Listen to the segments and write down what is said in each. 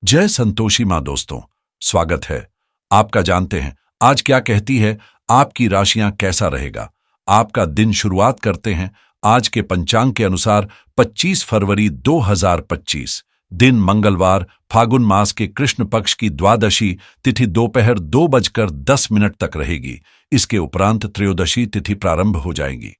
जय संतोषी माँ दोस्तों, स्वागत है। आपका जानते हैं आज क्या कहती है आपकी राशियां कैसा रहेगा। आपका दिन शुरुआत करते हैं आज के पंचांग के अनुसार 25 फरवरी 2025 दिन मंगलवार, फागुन मास के कृष्ण पक्ष की द्वादशी तिथि दोपहर 2:10 तक रहेगी। इसके उपरांत त्रयोदशी तिथि प्रारंभ हो जाएगी।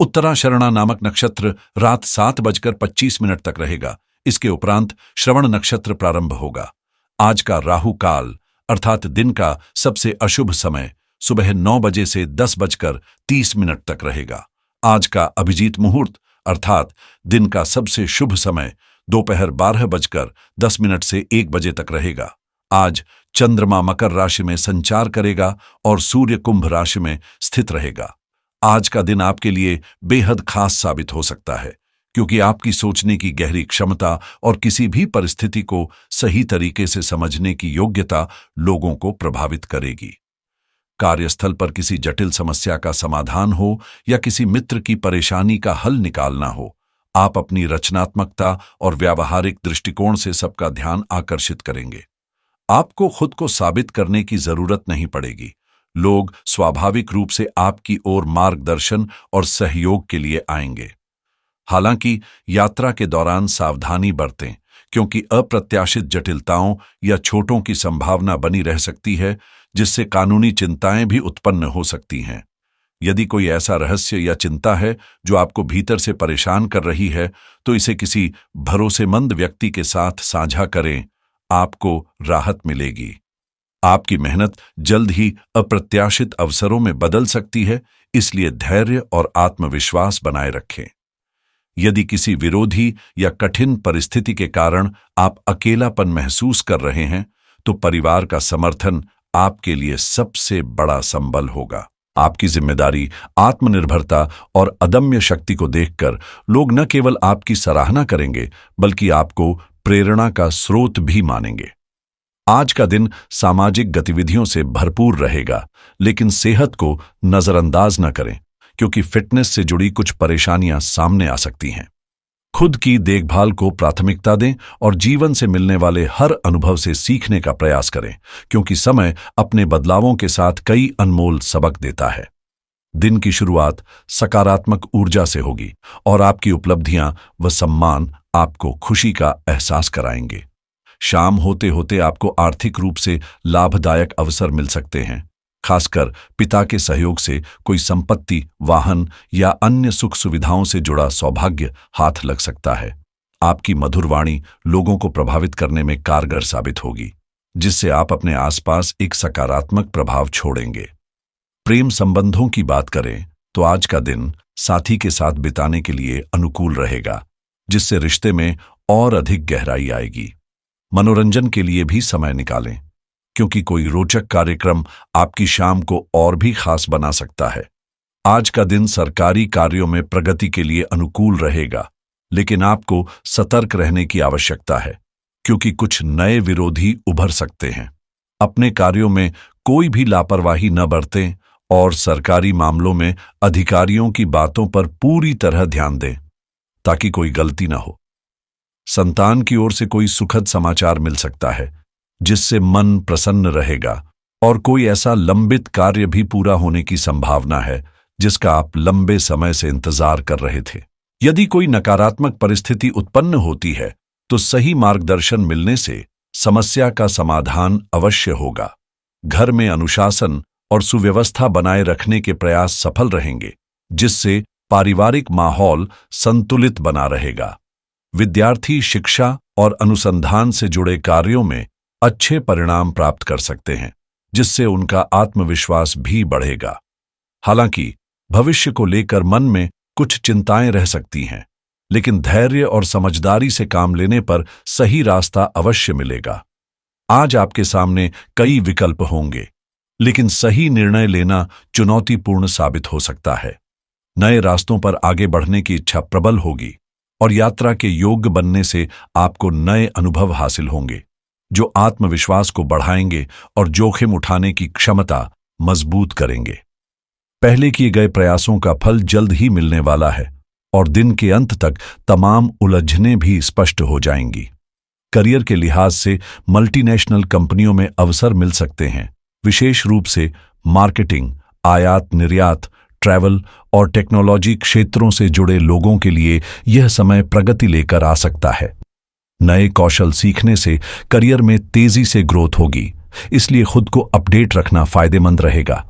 उत्तराशरणा नामक नक्षत्र रात 7:25 तक रहेगा। इसके उपरांत श्रवण नक्षत्र प्रारंभ होगा। आज का राहु काल अर्थात दिन का सबसे अशुभ समय सुबह 9 बजे से 10:30 तक रहेगा। आज का अभिजीत मुहूर्त अर्थात दिन का सबसे शुभ समय दोपहर 12:10 से 1 बजे तक रहेगा। आज चंद्रमा मकर राशि में संचार करेगा और सूर्य कुंभ राशि में स्थित रहेगा। आज का दिन आपके लिए बेहद खास साबित हो सकता है, क्योंकि आपकी सोचने की गहरी क्षमता और किसी भी परिस्थिति को सही तरीके से समझने की योग्यता लोगों को प्रभावित करेगी। कार्यस्थल पर किसी जटिल समस्या का समाधान हो या किसी मित्र की परेशानी का हल निकालना हो, आप अपनी रचनात्मकता और व्यावहारिक दृष्टिकोण से सबका ध्यान आकर्षित करेंगे। आपको खुद को साबित करने की जरूरत नहीं पड़ेगी। लोग स्वाभाविक रूप से आपकी ओर मार्गदर्शन और सहयोग के लिए आएंगे। हालांकि यात्रा के दौरान सावधानी बरतें, क्योंकि अप्रत्याशित जटिलताओं या चोटों की संभावना बनी रह सकती है, जिससे कानूनी चिंताएं भी उत्पन्न हो सकती हैं। यदि कोई ऐसा रहस्य या चिंता है जो आपको भीतर से परेशान कर रही है, तो इसे किसी भरोसेमंद व्यक्ति के साथ साझा करें। आपको राहत मिलेगी। आपकी मेहनत जल्द ही अप्रत्याशित अवसरों में बदल सकती है, इसलिए धैर्य और आत्मविश्वास बनाए रखें। यदि किसी विरोधी या कठिन परिस्थिति के कारण आप अकेलापन महसूस कर रहे हैं, तो परिवार का समर्थन आपके लिए सबसे बड़ा संबल होगा। आपकी जिम्मेदारी, आत्मनिर्भरता और अदम्य शक्ति को देखकर लोग न केवल आपकी सराहना करेंगे, बल्कि आपको प्रेरणा का स्रोत भी मानेंगे। आज का दिन सामाजिक गतिविधियों से भरपूर रहेगा, लेकिन सेहत को नजरअंदाज न करें, क्योंकि फिटनेस से जुड़ी कुछ परेशानियां सामने आ सकती हैं। खुद की देखभाल को प्राथमिकता दें और जीवन से मिलने वाले हर अनुभव से सीखने का प्रयास करें, क्योंकि समय अपने बदलावों के साथ कई अनमोल सबक देता है। दिन की शुरुआत सकारात्मक ऊर्जा से होगी और आपकी उपलब्धियां व सम्मान आपको खुशी का एहसास कराएंगे। शाम होते होते आपको आर्थिक रूप से लाभदायक अवसर मिल सकते हैं। खासकर पिता के सहयोग से कोई संपत्ति, वाहन या अन्य सुख सुविधाओं से जुड़ा सौभाग्य हाथ लग सकता है। आपकी मधुर वाणी लोगों को प्रभावित करने में कारगर साबित होगी, जिससे आप अपने आसपास एक सकारात्मक प्रभाव छोड़ेंगे। प्रेम संबंधों की बात करें तो आज का दिन साथी के साथ बिताने के लिए अनुकूल रहेगा, जिससे रिश्ते में और अधिक गहराई आएगी। मनोरंजन के लिए भी समय निकालें, क्योंकि कोई रोचक कार्यक्रम आपकी शाम को और भी खास बना सकता है। आज का दिन सरकारी कार्यों में प्रगति के लिए अनुकूल रहेगा, लेकिन आपको सतर्क रहने की आवश्यकता है, क्योंकि कुछ नए विरोधी उभर सकते हैं। अपने कार्यों में कोई भी लापरवाही न बरतें और सरकारी मामलों में अधिकारियों की बातों पर पूरी तरह ध्यान दें, ताकि कोई गलती न हो। संतान की ओर से कोई सुखद समाचार मिल सकता है, जिससे मन प्रसन्न रहेगा और कोई ऐसा लंबित कार्य भी पूरा होने की संभावना है जिसका आप लंबे समय से इंतजार कर रहे थे। यदि कोई नकारात्मक परिस्थिति उत्पन्न होती है, तो सही मार्गदर्शन मिलने से समस्या का समाधान अवश्य होगा। घर में अनुशासन और सुव्यवस्था बनाए रखने के प्रयास सफल रहेंगे, जिससे पारिवारिक माहौल संतुलित बना रहेगा। विद्यार्थी शिक्षा और अनुसंधान से जुड़े कार्यों में अच्छे परिणाम प्राप्त कर सकते हैं, जिससे उनका आत्मविश्वास भी बढ़ेगा। हालांकि भविष्य को लेकर मन में कुछ चिंताएं रह सकती हैं, लेकिन धैर्य और समझदारी से काम लेने पर सही रास्ता अवश्य मिलेगा। आज आपके सामने कई विकल्प होंगे, लेकिन सही निर्णय लेना चुनौतीपूर्ण साबित हो सकता है। नए रास्तों पर आगे बढ़ने की इच्छा प्रबल होगी और यात्रा के योग्य बनने से आपको नए अनुभव हासिल होंगे, जो आत्मविश्वास को बढ़ाएंगे और जोखिम उठाने की क्षमता मजबूत करेंगे। पहले किए गए प्रयासों का फल जल्द ही मिलने वाला है और दिन के अंत तक तमाम उलझनें भी स्पष्ट हो जाएंगी। करियर के लिहाज से मल्टीनेशनल कंपनियों में अवसर मिल सकते हैं, विशेष रूप से मार्केटिंग, आयात निर्यात, ट्रैवल और टेक्नोलॉजी क्षेत्रों से जुड़े लोगों के लिए यह समय प्रगति लेकर आ सकता है। नए कौशल सीखने से करियर में तेजी से ग्रोथ होगी, इसलिए खुद को अपडेट रखना फायदेमंद रहेगा।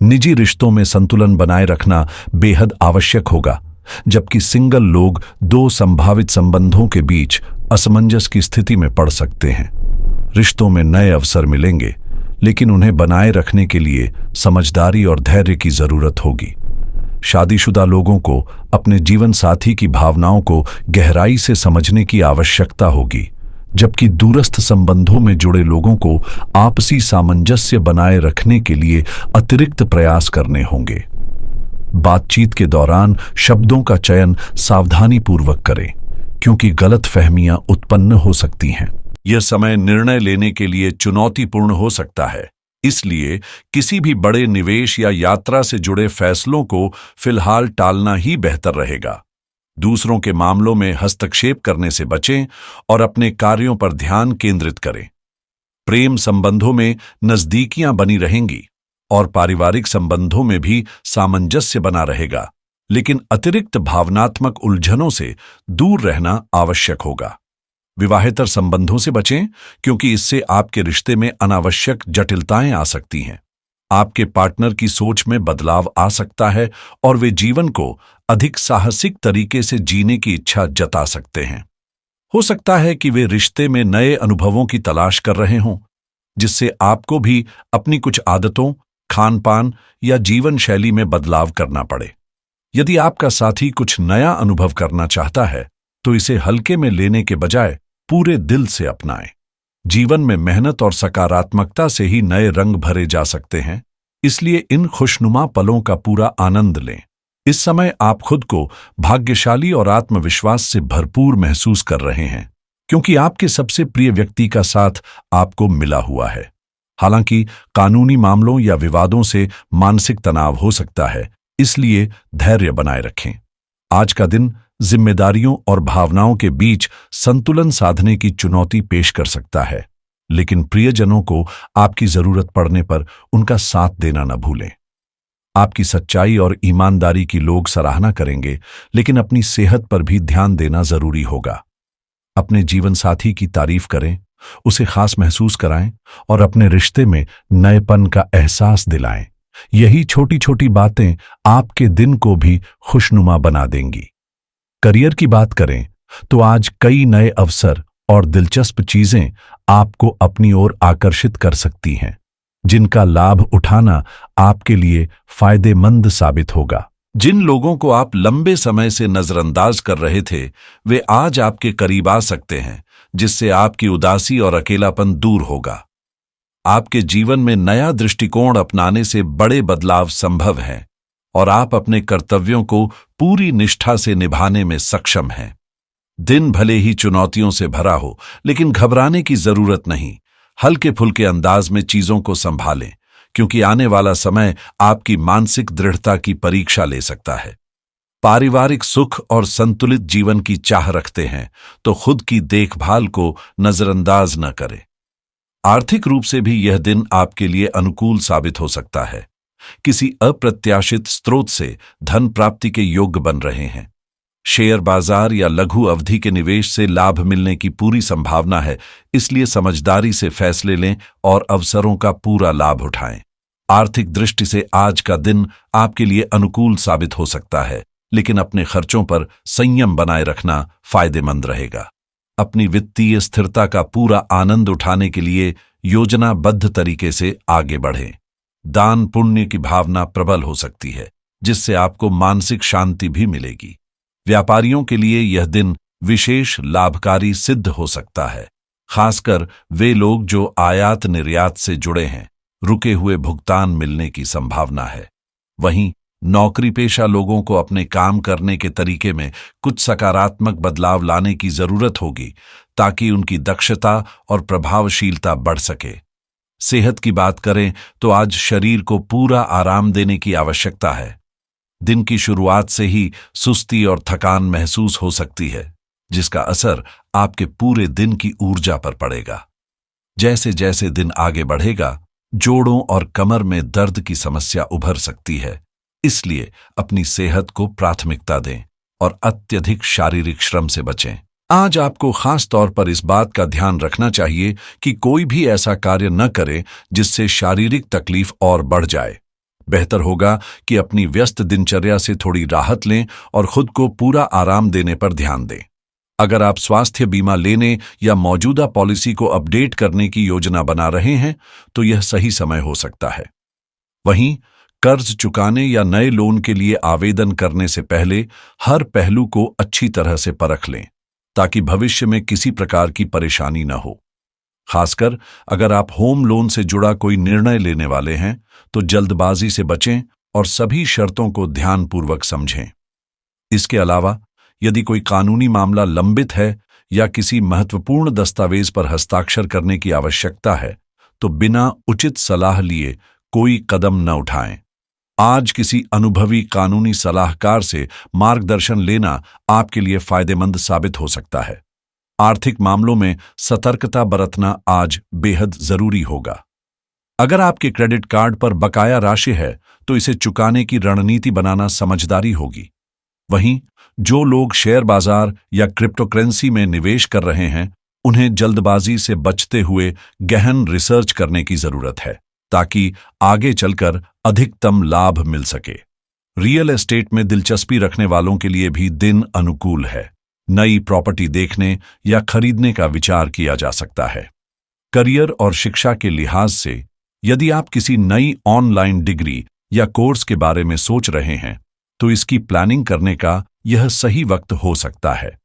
निजी रिश्तों में संतुलन बनाए रखना बेहद आवश्यक होगा, जबकि सिंगल लोग दो संभावित संबंधों के बीच असमंजस की स्थिति में पड़ सकते हैं। रिश्तों में नए अवसर मिलेंगे, लेकिन उन्हें बनाए रखने के लिए समझदारी और धैर्य की जरूरत होगी। शादीशुदा लोगों को अपने जीवन साथी की भावनाओं को गहराई से समझने की आवश्यकता होगी, जबकि दूरस्थ संबंधों में जुड़े लोगों को आपसी सामंजस्य बनाए रखने के लिए अतिरिक्त प्रयास करने होंगे। बातचीत के दौरान शब्दों का चयन सावधानीपूर्वक करें, क्योंकि गलतफहमियां उत्पन्न हो सकती हैं। यह समय निर्णय लेने के लिए चुनौतीपूर्ण हो सकता है, इसलिए किसी भी बड़े निवेश या यात्रा से जुड़े फैसलों को फिलहाल टालना ही बेहतर रहेगा। दूसरों के मामलों में हस्तक्षेप करने से बचें और अपने कार्यों पर ध्यान केंद्रित करें। प्रेम संबंधों में नजदीकियां बनी रहेंगी और पारिवारिक संबंधों में भी सामंजस्य बना रहेगा, लेकिन अतिरिक्त भावनात्मक उलझनों से दूर रहना आवश्यक होगा। विवाहेतर संबंधों से बचें, क्योंकि इससे आपके रिश्ते में अनावश्यक जटिलताएं आ सकती हैं। आपके पार्टनर की सोच में बदलाव आ सकता है और वे जीवन को अधिक साहसिक तरीके से जीने की इच्छा जता सकते हैं। हो सकता है कि वे रिश्ते में नए अनुभवों की तलाश कर रहे हों, जिससे आपको भी अपनी कुछ आदतों, खान पान या जीवन शैली में बदलाव करना पड़े। यदि आपका साथी कुछ नया अनुभव करना चाहता है, तो इसे हल्के में लेने के बजाय पूरे दिल से अपनाएं। जीवन में मेहनत और सकारात्मकता से ही नए रंग भरे जा सकते हैं, इसलिए इन खुशनुमा पलों का पूरा आनंद लें। इस समय आप खुद को भाग्यशाली और आत्मविश्वास से भरपूर महसूस कर रहे हैं, क्योंकि आपके सबसे प्रिय व्यक्ति का साथ आपको मिला हुआ है। हालांकि कानूनी मामलों या विवादों से मानसिक तनाव हो सकता है, इसलिए धैर्य बनाए रखें। आज का दिन जिम्मेदारियों और भावनाओं के बीच संतुलन साधने की चुनौती पेश कर सकता है, लेकिन प्रियजनों को आपकी जरूरत पड़ने पर उनका साथ देना न भूलें। आपकी सच्चाई और ईमानदारी की लोग सराहना करेंगे, लेकिन अपनी सेहत पर भी ध्यान देना जरूरी होगा। अपने जीवन साथी की तारीफ करें, उसे खास महसूस कराएं और अपने रिश्ते में नएपन का एहसास दिलाएं। यही छोटी छोटी बातें आपके दिन को भी खुशनुमा बना देंगी। करियर की बात करें तो आज कई नए अवसर और दिलचस्प चीजें आपको अपनी ओर आकर्षित कर सकती हैं, जिनका लाभ उठाना आपके लिए फायदेमंद साबित होगा। जिन लोगों को आप लंबे समय से नजरअंदाज कर रहे थे, वे आज आपके करीब आ सकते हैं, जिससे आपकी उदासी और अकेलापन दूर होगा। आपके जीवन में नया दृष्टिकोण अपनाने से बड़े बदलाव संभव हैं और आप अपने कर्तव्यों को पूरी निष्ठा से निभाने में सक्षम हैं। दिन भले ही चुनौतियों से भरा हो, लेकिन घबराने की जरूरत नहीं। हल्के फुल्के अंदाज में चीजों को संभालें, क्योंकि आने वाला समय आपकी मानसिक दृढ़ता की परीक्षा ले सकता है। पारिवारिक सुख और संतुलित जीवन की चाह रखते हैं तो खुद की देखभाल को नजरअंदाज न करें। आर्थिक रूप से भी यह दिन आपके लिए अनुकूल साबित हो सकता है। किसी अप्रत्याशित स्रोत से धन प्राप्ति के योग्य बन रहे हैं। शेयर बाजार या लघु अवधि के निवेश से लाभ मिलने की पूरी संभावना है, इसलिए समझदारी से फैसले लें और अवसरों का पूरा लाभ उठाएं। आर्थिक दृष्टि से आज का दिन आपके लिए अनुकूल साबित हो सकता है, लेकिन अपने खर्चों पर संयम बनाए रखना फायदेमंद रहेगा। अपनी वित्तीय स्थिरता का पूरा आनंद उठाने के लिए योजनाबद्ध तरीके से आगे बढ़ें। दान पुण्य की भावना प्रबल हो सकती है, जिससे आपको मानसिक शांति भी मिलेगी। व्यापारियों के लिए यह दिन विशेष लाभकारी सिद्ध हो सकता है, खासकर वे लोग जो आयात निर्यात से जुड़े हैं। रुके हुए भुगतान मिलने की संभावना है। वहीं नौकरी पेशा लोगों को अपने काम करने के तरीके में कुछ सकारात्मक बदलाव लाने की जरूरत होगी, ताकि उनकी दक्षता और प्रभावशीलता बढ़ सके। सेहत की बात करें तो आज शरीर को पूरा आराम देने की आवश्यकता है। दिन की शुरुआत से ही सुस्ती और थकान महसूस हो सकती है, जिसका असर आपके पूरे दिन की ऊर्जा पर पड़ेगा। जैसे जैसे दिन आगे बढ़ेगा, जोड़ों और कमर में दर्द की समस्या उभर सकती है। इसलिए अपनी सेहत को प्राथमिकता दें और अत्यधिक शारीरिक श्रम से बचें। आज आपको खास तौर पर इस बात का ध्यान रखना चाहिए कि कोई भी ऐसा कार्य न करे जिससे शारीरिक तकलीफ और बढ़ जाए। बेहतर होगा कि अपनी व्यस्त दिनचर्या से थोड़ी राहत लें और खुद को पूरा आराम देने पर ध्यान दें। अगर आप स्वास्थ्य बीमा लेने या मौजूदा पॉलिसी को अपडेट करने की योजना बना रहे हैं, तो यह सही समय हो सकता है। वहीं कर्ज चुकाने या नए लोन के लिए आवेदन करने से पहले हर पहलू को अच्छी तरह से परख लें, ताकि भविष्य में किसी प्रकार की परेशानी न हो। खासकर अगर आप होम लोन से जुड़ा कोई निर्णय लेने वाले हैं, तो जल्दबाजी से बचें और सभी शर्तों को ध्यानपूर्वक समझें। इसके अलावा यदि कोई कानूनी मामला लंबित है या किसी महत्वपूर्ण दस्तावेज पर हस्ताक्षर करने की आवश्यकता है, तो बिना उचित सलाह लिए कोई कदम न उठाएं। आज किसी अनुभवी कानूनी सलाहकार से मार्गदर्शन लेना आपके लिए फायदेमंद साबित हो सकता है। आर्थिक मामलों में सतर्कता बरतना आज बेहद जरूरी होगा। अगर आपके क्रेडिट कार्ड पर बकाया राशि है, तो इसे चुकाने की रणनीति बनाना समझदारी होगी। वहीं जो लोग शेयर बाजार या क्रिप्टोकरेंसी में निवेश कर रहे हैं, उन्हें जल्दबाजी से बचते हुए गहन रिसर्च करने की जरूरत है, ताकि आगे चलकर अधिकतम लाभ मिल सके। रियल एस्टेट में दिलचस्पी रखने वालों के लिए भी दिन अनुकूल है। नई प्रॉपर्टी देखने या खरीदने का विचार किया जा सकता है। करियर और शिक्षा के लिहाज से यदि आप किसी नई ऑनलाइन डिग्री या कोर्स के बारे में सोच रहे हैं, तो इसकी प्लानिंग करने का यह सही वक्त हो सकता है।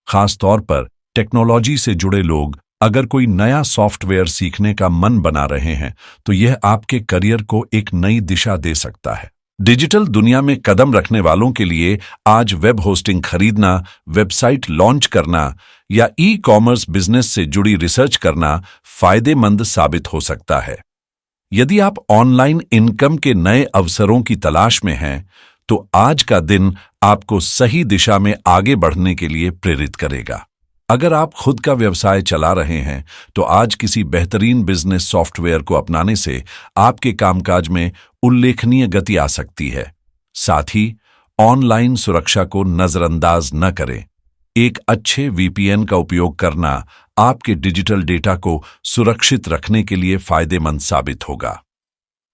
खास तौर पर टेक्नोलॉजी से जुड़े लोग अगर कोई नया सॉफ्टवेयर सीखने का मन बना रहे हैं, तो यह आपके करियर को एक नई दिशा दे सकता है। डिजिटल दुनिया में कदम रखने वालों के लिए आज वेब होस्टिंग खरीदना, वेबसाइट लॉन्च करना या ई-कॉमर्स बिजनेस से जुड़ी रिसर्च करना फायदेमंद साबित हो सकता है। यदि आप ऑनलाइन इनकम के नए अवसरों की तलाश में हैं, तो आज का दिन आपको सही दिशा में आगे बढ़ने के लिए प्रेरित करेगा। अगर आप खुद का व्यवसाय चला रहे हैं, तो आज किसी बेहतरीन बिजनेस सॉफ्टवेयर को अपनाने से आपके कामकाज में उल्लेखनीय गति आ सकती है। साथ ही ऑनलाइन सुरक्षा को नजरअंदाज न करें। एक अच्छे वीपीएन का उपयोग करना आपके डिजिटल डेटा को सुरक्षित रखने के लिए फायदेमंद साबित होगा।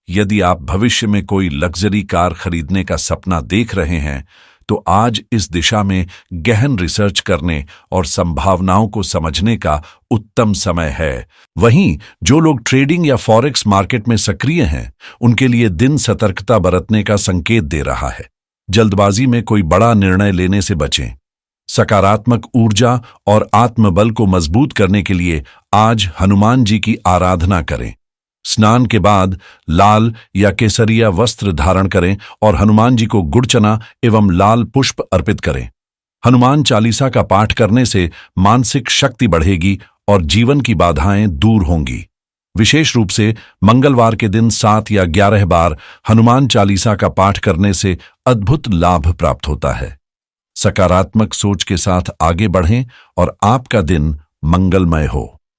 यदि आप भविष्य में कोई लग्जरी कार खरीदने का सपना देख रहे हैं, तो आज इस दिशा में गहन रिसर्च करने और संभावनाओं को समझने का उत्तम समय है। वहीं जो लोग ट्रेडिंग या फॉरेक्स मार्केट में सक्रिय हैं, उनके लिए दिन सतर्कता बरतने का संकेत दे रहा है। जल्दबाजी में कोई बड़ा निर्णय लेने से बचें। सकारात्मक ऊर्जा और आत्मबल को मजबूत करने के लिए आज हनुमान जी की आराधना करें। स्नान के बाद लाल या केसरिया वस्त्र धारण करें और हनुमान जी को गुड़ चना एवं लाल पुष्प अर्पित करें। हनुमान चालीसा का पाठ करने से मानसिक शक्ति बढ़ेगी और जीवन की बाधाएं दूर होंगी। विशेष रूप से मंगलवार के दिन 7 या 11 बार हनुमान चालीसा का पाठ करने से अद्भुत लाभ प्राप्त होता है। सकारात्मक सोच के साथ आगे बढ़ें और आपका दिन मंगलमय हो।